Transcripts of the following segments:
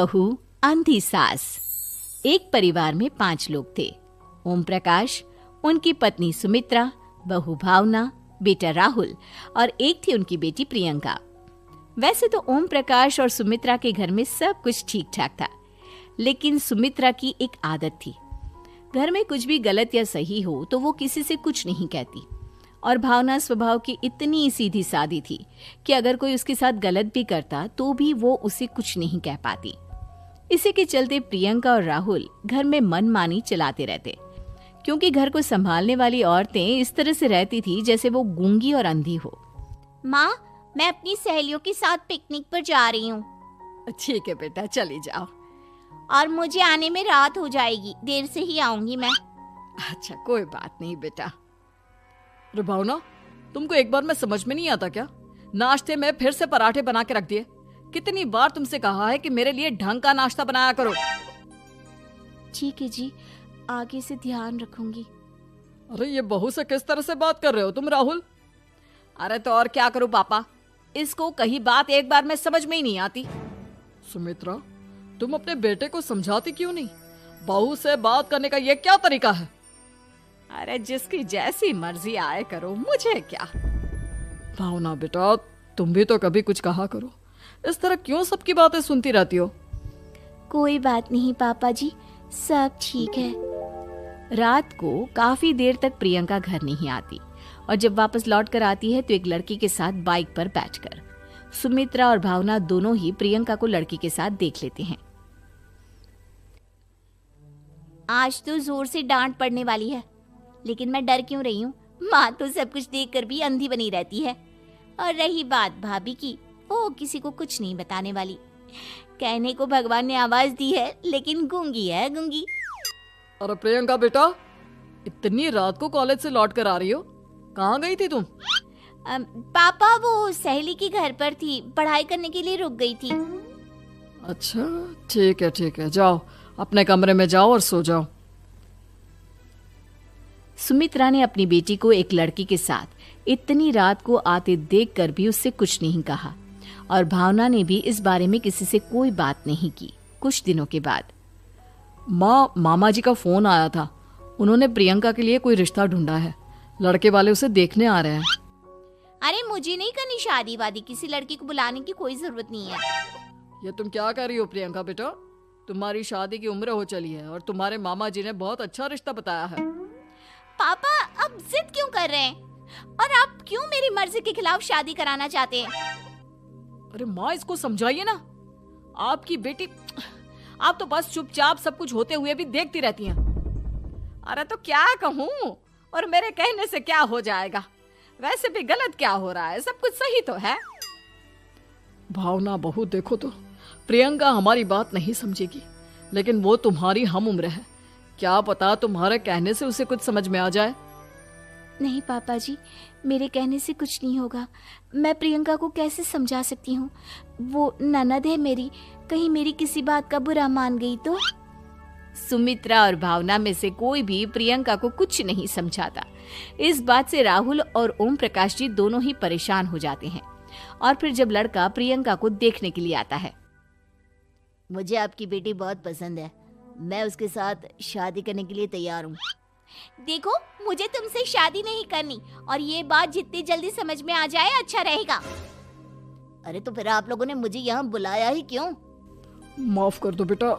बहू अंधी सास। एक परिवार में 5 लोग थे। ओम प्रकाश, उनकी पत्नी सुमित्रा, बहू भावना, बेटा राहुल और एक थी उनकी बेटी प्रियंका। वैसे तो ओम प्रकाश और सुमित्रा के घर में सब कुछ ठीक ठाक था, लेकिन सुमित्रा की एक आदत थी। घर में कुछ भी गलत या सही हो तो वो किसी से कुछ नहीं कहती, और भावना स्वभाव की इतनी सीधी सादी थी कि अगर कोई उसके साथ गलत भी करता तो भी वो उसे कुछ नहीं कह पाती। इसी के चलते प्रियंका और राहुल घर में मनमानी चलाते रहते, क्योंकि घर को संभालने वाली औरतें इस तरह से रहती थी जैसे वो गूंगी और अंधी हो। माँ, मैं अपनी सहेलियों के साथ पिकनिक पर जा रही हूँ। ठीक है बेटा, चली जाओ। और मुझे आने में रात हो जाएगी, देर से ही आऊंगी मैं। अच्छा, कोई बात नहीं बेटा। अरे भावना, तुमको एक बार में समझ में नहीं आता क्या? नाश्ते में फिर से पराठे बना के रख दिए। कितनी बार तुमसे कहा है कि मेरे लिए ढंग का नाश्ता बनाया करो। ठीक है जी, आगे से ध्यान रखूंगी। अरे ये बहू से किस तरह से बात कर रहे हो तुम राहुल? अरे तो और क्या करूं पापा, इसको कही बात एक बार में समझ में ही नहीं आती। सुमित्रा, तुम अपने बेटे को समझाती क्यों नहीं? बहू से बात करने का ये क्या तरीका है? अरे जिसकी जैसी मर्जी आए करो, मुझे क्या। भावना बेटा, तुम भी तो कभी कुछ कहा करो। इस तरह क्यों सबकी बातें सुनती रहती हो? कोई बात नहीं पापा जी, सब ठीक है। रात को काफी देर तक प्रियंका घर नहीं आती, और जब वापस लौट कर आती है तो एक लड़की के साथ बाइक पर बैठकर। सुमित्रा और भावना दोनों ही प्रियंका को लड़की के साथ देख लेते हैं। आज तो जोर से डांट पड़ने वाली है, लेकिन मैं डर क्यों रही हूँ? माँ तो सब कुछ देखकर भी अंधी बनी रहती है। और रही बात भाभी की, वो किसी को कुछ नहीं बताने वाली। कहने को भगवान ने आवाज दी है, लेकिन गूंगी है गूंगी। अरे प्रियंका बेटा, इतनी रात को कॉलेज से लौट कर आ रही हो? कहाँ गई थी तुम? पापा, वो सहेली के घर पर थी, पढ़ाई करने के लिए रुक गई थी। अच्छा, ठीक है, जाओ अपने कमरे में जाओ और सो जाओ। सुमित्रा ने अपनी बेटी को एक लड़की के साथ इतनी रात को आते देखकर भी उससे कुछ नहीं कहा, और भावना ने भी इस बारे में किसी से कोई बात नहीं की। कुछ दिनों के बाद मामा जी का फोन आया था। उन्होंने प्रियंका के लिए कोई रिश्ता ढूंढा है। लड़के वाले उसे देखने आ रहे हैं। अरे मुझे नहीं करनी शादी वादी, किसी लड़की को बुलाने की कोई जरूरत नहीं है। ये तुम क्या कर रही हो प्रियंका बेटा? तुम्हारी शादी की उम्र हो चली है और तुम्हारे मामा जी ने बहुत अच्छा रिश्ता बताया है। पापा, अब जिद क्यों कर रहे हैं? और आप क्यों मेरी मर्जी के खिलाफ शादी कराना चाहते हैं? अरे माँ, इसको समझाइए ना। आपकी बेटी, आप तो बस चुपचाप सब कुछ होते हुए भी देखती रहती हैं। अरे तो क्या कहूँ, और मेरे कहने से क्या हो जाएगा? वैसे भी गलत क्या हो रहा है, सब कुछ सही तो है। भावना बहू, देखो तो प्रियंका हमारी बात नहीं समझेगी, लेकिन वो तुम्हारी हम उम्र है। क्या पता तुम्हारे कहने से उसे कुछ समझ में आ जाए। नहीं पापा जी, मेरे कहने से कुछ नहीं होगा। मैं प्रियंका को कैसे समझा सकती हूँ? वो ननद है मेरी, कहीं मेरी किसी बात का बुरा मान गई तो? सुमित्रा और भावना में से कोई भी प्रियंका को कुछ नहीं समझाता। इस बात से राहुल और ओम प्रकाश जी दोनों ही परेशान हो जाते हैं। और फिर जब लड़का प्रियंका को देखने के लिए आता है, मुझे आपकी बेटी बहुत पसंद है, मैं उसके साथ शादी करने के लिए तैयार हूँ। देखो, मुझे तुमसे शादी नहीं करनी, और ये बात जितनी जल्दी समझ में आ जाए अच्छा रहेगा। अरे तो फिर आप लोगों ने मुझे यहाँ बुलाया ही क्यों? माफ कर दो बेटा,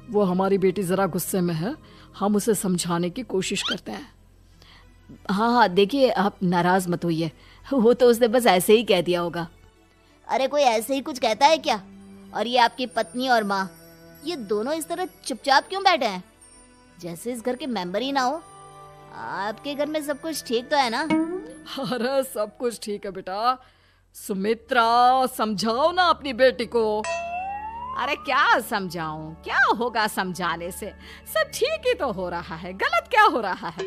वो हमारी बेटी जरा गुस्से में है, हम उसे समझाने की कोशिश करते हैं। हाँ, देखिए आप नाराज मत होइए, वो तो उसने बस ऐसे ही कह दिया होगा। अरे कोई ऐसे ही कुछ कहता है क्या? और ये आपकी पत्नी और माँ, ये दोनों इस तरह चुपचाप क्यों बैठे हैं, जैसे इस घर के मेंबर ही ना हो? आपके घर में सब कुछ ठीक तो है ना? अरे सब कुछ ठीक है बेटा। सुमित्रा, समझाओ ना अपनी बेटी को। अरे क्या समझाऊं, क्या होगा समझाने से? सब ठीक ही तो हो रहा है, गलत क्या हो रहा है?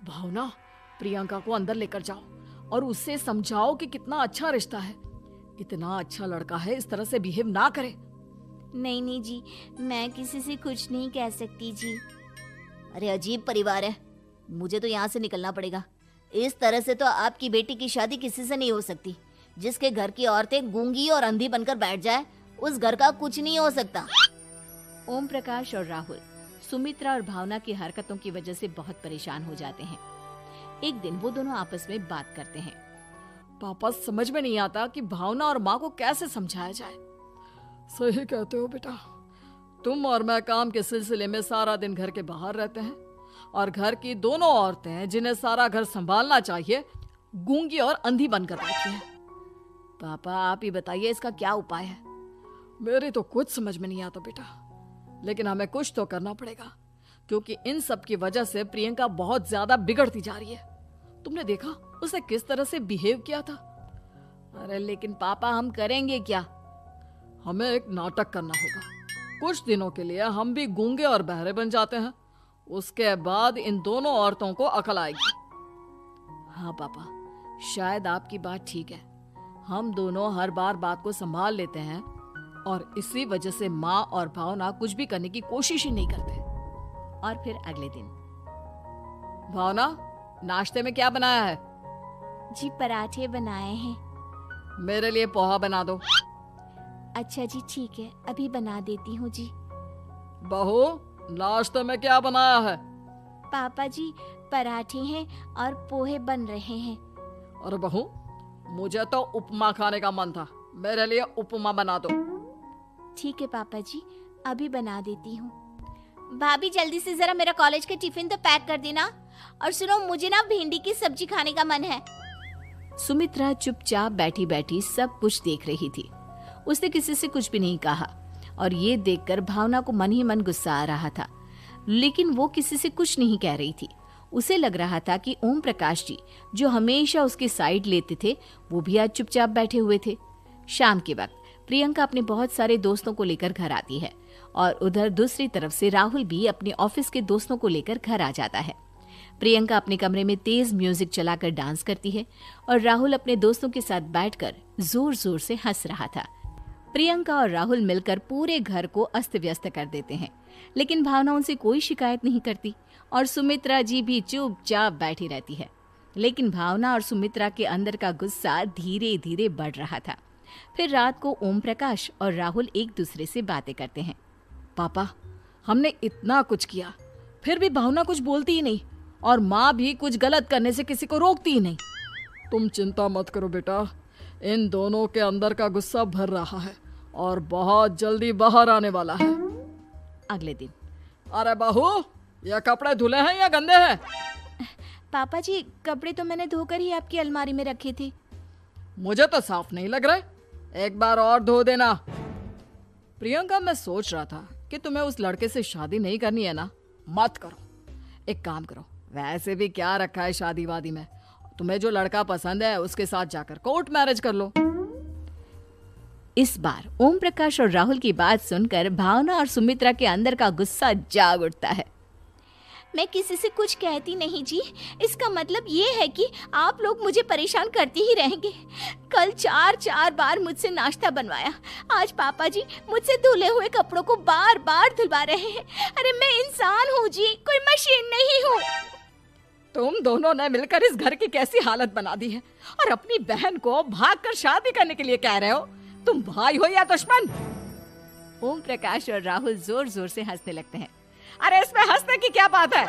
भावना, प्रियंका को अंदर लेकर जाओ और उससे समझाओ कि कितना अच्छा रिश्ता है। इतना अच्छा लड़का है, इस तरह से बिहेव ना करे। नहीं जी, मैं किसी से कुछ नहीं कह सकती जी। अरे अजीब परिवार है, मुझे तो यहाँ से निकलना पड़ेगा। इस तरह से तो आपकी बेटी की शादी किसी से नहीं हो सकती। जिसके घर की औरतें गूंगी और अंधी बनकर बैठ जाए, उस घर का कुछ नहीं हो सकता। ओम प्रकाश और राहुल सुमित्रा और भावना की हरकतों की वजह से बहुत परेशान हो जाते हैं। एक दिन वो दोनों आपस में बात करते हैं। पापा, समझ में नहीं आता कि भावना और माँ को कैसे समझाया जाए। सही कहते हो बेटा, तुम और मैं काम के सिलसिले में सारा दिन घर के बाहर रहते हैं और घर की दोनों औरतें जिन्हें सारा घर संभालना चाहिए गूंगी और अंधी बनकर बैठी हैं। पापा आप ही बताइए इसका क्या उपाय है। मेरी तो कुछ समझ में नहीं आता बेटा, लेकिन हमें कुछ तो करना पड़ेगा क्योंकि इन सब की वजह से प्रियंका बहुत ज्यादा बिगड़ती जा रही है। तुमने देखा उसे किस तरह से बिहेव किया था। अरे लेकिन पापा हम करेंगे क्या? हमें एक नाटक करना होगा। कुछ दिनों के लिए हम भी गूंगे और बहरे बन जाते हैं, उसके बाद इन दोनों औरतों को अकल आएगी। हाँ पापा, शायद आपकी बात ठीक है। हम दोनों हर बार बात को संभाल लेते हैं और इसी वजह से माँ और भावना कुछ भी करने की कोशिश ही नहीं करते। और फिर अगले दिन, भावना, नाश्ते में क्या बनाया है? जी पराठे बनाए हैं। मेरे लिए पोहा बना दो। अच्छा जी ठीक है, अभी बना देती हूँ जी। बहू, नाश्ते में क्या बनाया है? पापा जी पराठे हैं और पोहे बन रहे हैं। अरे बहू, मुझे तो उपमा खाने का मन था, मेरे लिए उपमा बना दो। ठीक है पापा जी, अभी बना देती हूँ। भाभी जल्दी से जरा मेरा कॉलेज का टिफिन तो पैक कर देना। और सुनो, मुझे ना भिंडी की सब्जी खाने का मन है। सुमित्रा चुपचाप बैठी बैठी सब कुछ देख रही थी। उसने किसी से कुछ भी नहीं कहा और ये देखकर भावना को मन ही मन गुस्सा आ रहा था, लेकिन वो किसी से कुछ नहीं कह रही थी। उसे लग रहा था कि ओम प्रकाश जी जो हमेशा उसकी साइड लेते थे वो भी आज चुपचाप बैठे हुए थे। शाम के वक्त प्रियंका अपने बहुत सारे दोस्तों को लेकर घर आती है और उधर दूसरी तरफ से राहुल भी अपने ऑफिस के दोस्तों को लेकर घर आ जाता है। प्रियंका अपने कमरे में तेज म्यूजिक चलाकर डांस करती है और राहुल अपने दोस्तों के साथ बैठकर जोर जोर से हंस रहा था। प्रियंका और राहुल मिलकर पूरे घर को अस्त व्यस्त कर देते हैं, लेकिन भावना उनसे कोई शिकायत नहीं करती और सुमित्रा जी भी चुपचाप बैठी रहती है। लेकिन भावना और सुमित्रा के अंदर का गुस्सा धीरे धीरे बढ़ रहा था। फिर रात को ओम प्रकाश और राहुल एक दूसरे से बातें करते हैं। पापा, हमने इतना कुछ किया फिर भी भावना कुछ बोलती ही नहीं और माँ भी कुछ गलत करने से किसी को रोकती ही नहीं। तुम चिंता मत करो बेटा, इन दोनों के अंदर का गुस्सा भर रहा है और बहुत जल्दी बाहर आने वाला है। अगले दिन, अरे बहू, ये कपड़े धुले हैं या गंदे हैं? पापा जी कपड़े तो मैंने धोकर ही आपकी अलमारी में रखे थे। मुझे तो साफ नहीं लग रहे, एक बार और धो देना। प्रियंका, मैं सोच रहा था कि तुम्हें उस लड़के से शादी नहीं करनी है ना, मत करो। एक काम करो, वैसे भी क्या रखा है शादी वादी में, तुम्हें जो लड़का पसंद है उसके साथ जाकर कोर्ट मैरिज कर लो। इस बार ओम प्रकाश और राहुल की बात सुनकर भावना और सुमित्रा के अंदर का गुस्सा जाग उठता है। मैं किसी से कुछ कहती नहीं जी, इसका मतलब ये है कि आप लोग मुझे परेशान करते ही रहेंगे। कल 4 बार मुझसे नाश्ता बनवाया, आज पापा जी मुझसे धुले हुए कपड़ों को बार बार धुलवा रहे हैं। अरे मैं इंसान हूँ जी, कोई मशीन नहीं हूँ। तुम दोनों ने मिलकर इस घर की कैसी हालत बना दी है और अपनी बहन को भागकर शादी करने के लिए कह रहे हो। तुम भाई हो या दुश्मन? ओम प्रकाश और राहुल जोर जोर से हंसने लगते हैं। अरे इसमें हंसने की क्या बात है?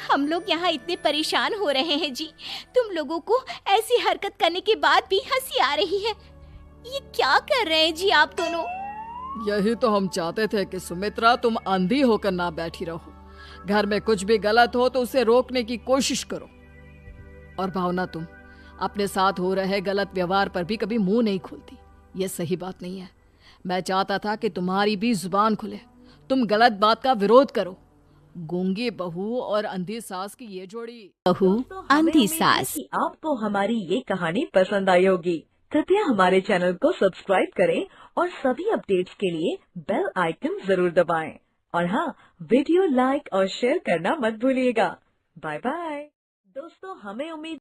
हम लोग यहाँ इतने परेशान हो रहे हैं जी, तुम लोगों को ऐसी हरकत करने के बाद भी हंसी आ रही है। ये क्या कर रहे हैं जी आप दोनों? यही तो हम चाहते थे कि सुमित्रा तुम अंधी होकर ना बैठी रहो। घर में कुछ भी गलत हो तो उसे रोकने की कोशिश करो। और भावना, तुम अपने साथ हो रहे गलत व्यवहार पर भी कभी मुंह नहीं खोलती, ये सही बात नहीं है। मैं चाहता था कि तुम्हारी भी जुबान खुले, तुम गलत बात का विरोध करो। गूंगी बहू और अंधी सास की ये जोड़ी। बहू अंधी सास। आपको हमारी ये कहानी पसंद आई होगी। कृपया हमारे चैनल को सब्सक्राइब करें और सभी अपडेट्स के लिए बेल आइकन जरूर दबाएं। और हाँ, वीडियो लाइक और शेयर करना मत भूलिएगा। Bye bye. दोस्तों, हमें उम्मीद